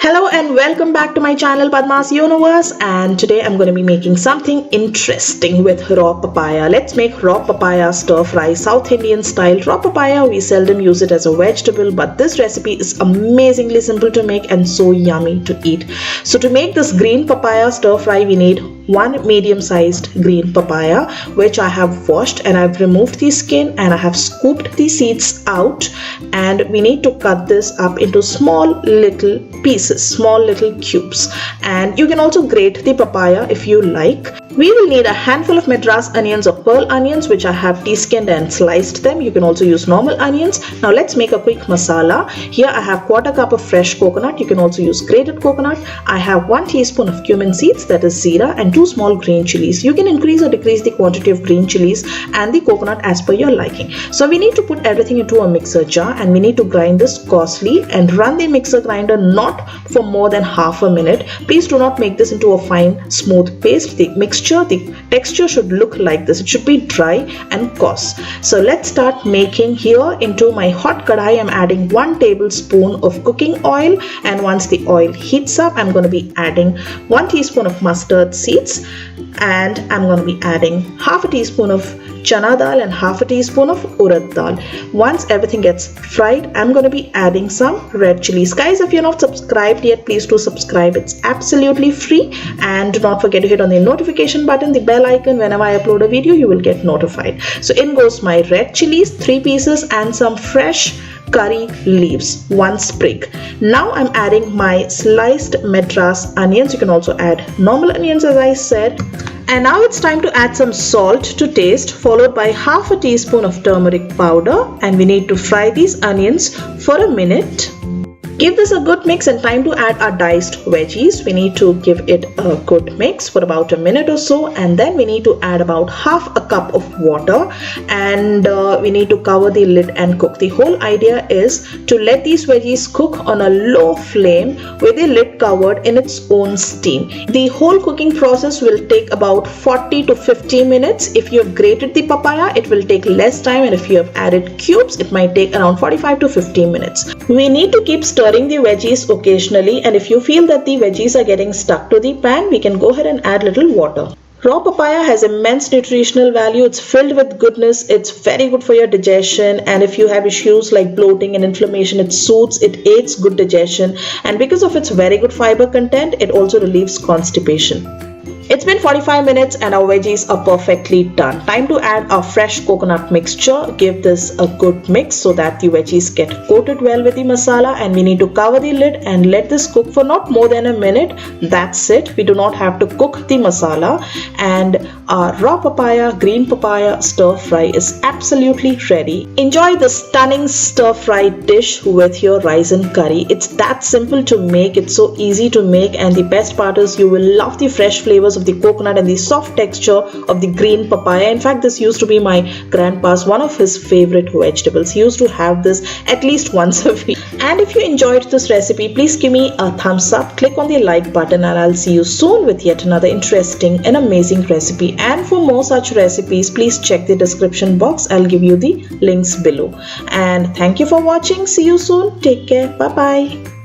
Hello and welcome back to my channel Padmas Universe, and today I'm going to be making something interesting with raw papaya. Let's make raw papaya stir fry, South Indian style. Raw papaya, we seldom use it as a vegetable, but this recipe is amazingly simple to make and so yummy to eat. So to make this green papaya stir fry, we need one medium-sized green papaya, which I have washed and I've removed the skin and I have scooped the seeds out, and we need to cut this up into small little pieces, small little cubes, and you can also grate the papaya if you like. We will need a handful of Madras onions or pearl onions, which I have de-skinned and sliced them. You can also use normal onions. Now let's make a quick masala. Here I have quarter cup of fresh coconut. You can also use grated coconut. I have 1 teaspoon of cumin seeds, that is zira, and 2 small green chilies. You can increase or decrease the quantity of green chilies and the coconut as per your liking. So we need to put everything into a mixer jar and we need to grind this coarsely and run the mixer grinder not for more than half a minute. Please do not make this into a fine smooth paste. The texture should look like this. It should be dry and coarse. So let's start making. Here into my hot Kaadai, I'm adding 1 tablespoon of cooking oil, and once the oil heats up, I'm going to be adding 1 teaspoon of mustard seeds, and I'm going to be adding half a teaspoon of Chana Dal and half a teaspoon of Urad Dal. Once everything gets fried, I'm going to be adding some red chilies. Guys, if you're not subscribed yet, please do subscribe. It's absolutely free, and do not forget to hit on the notification button, the bell icon. Whenever I upload a video, you will get notified. So in goes my red chilies, 3 pieces, and some fresh curry leaves, 1 sprig. Now I'm adding my sliced Madras onions. You can also add normal onions as I said. And now it's time to add some salt to taste, followed by half a teaspoon of turmeric powder, and we need to fry these onions for a minute. Give this a good mix, and time to add our diced veggies. We need to give it a good mix for about a minute or so, and then we need to add about half a cup of water, and we need to cover the lid and cook. The whole idea is to let these veggies cook on a low flame with the lid covered in its own steam. The whole cooking process will take about 40 to 50 minutes. If you have grated the papaya, it will take less time, and if you have added cubes, it might take around 45 to 50 minutes. We need to keep stirring the veggies occasionally, and if you feel that the veggies are getting stuck to the pan, we can go ahead and add little water. Raw papaya has immense nutritional value. It's filled with goodness. It's very good for your digestion, and if you have issues like bloating and inflammation, it soothes, it aids good digestion, and because of its very good fiber content, it also relieves constipation. It's been 45 minutes and our veggies are perfectly done. Time to add our fresh coconut mixture. Give this a good mix so that the veggies get coated well with the masala, and we need to cover the lid and let this cook for not more than a minute. That's it. We do not have to cook the masala, and our raw papaya, green papaya stir fry is absolutely ready. Enjoy the stunning stir fry dish with your rice and curry. It's that simple to make. It's so easy to make, and the best part is you will love the fresh flavors of the coconut and the soft texture of the green papaya. In fact, this used to be my grandpa's one of his favorite vegetables. He used to have this at least once a week. And if you enjoyed this recipe, please give me a thumbs up, click on the like button, and I'll see you soon with yet another interesting and amazing recipe. And for more such recipes, please check the description box. I'll give you the links below. And thank you for watching. See you soon. Take care. Bye bye.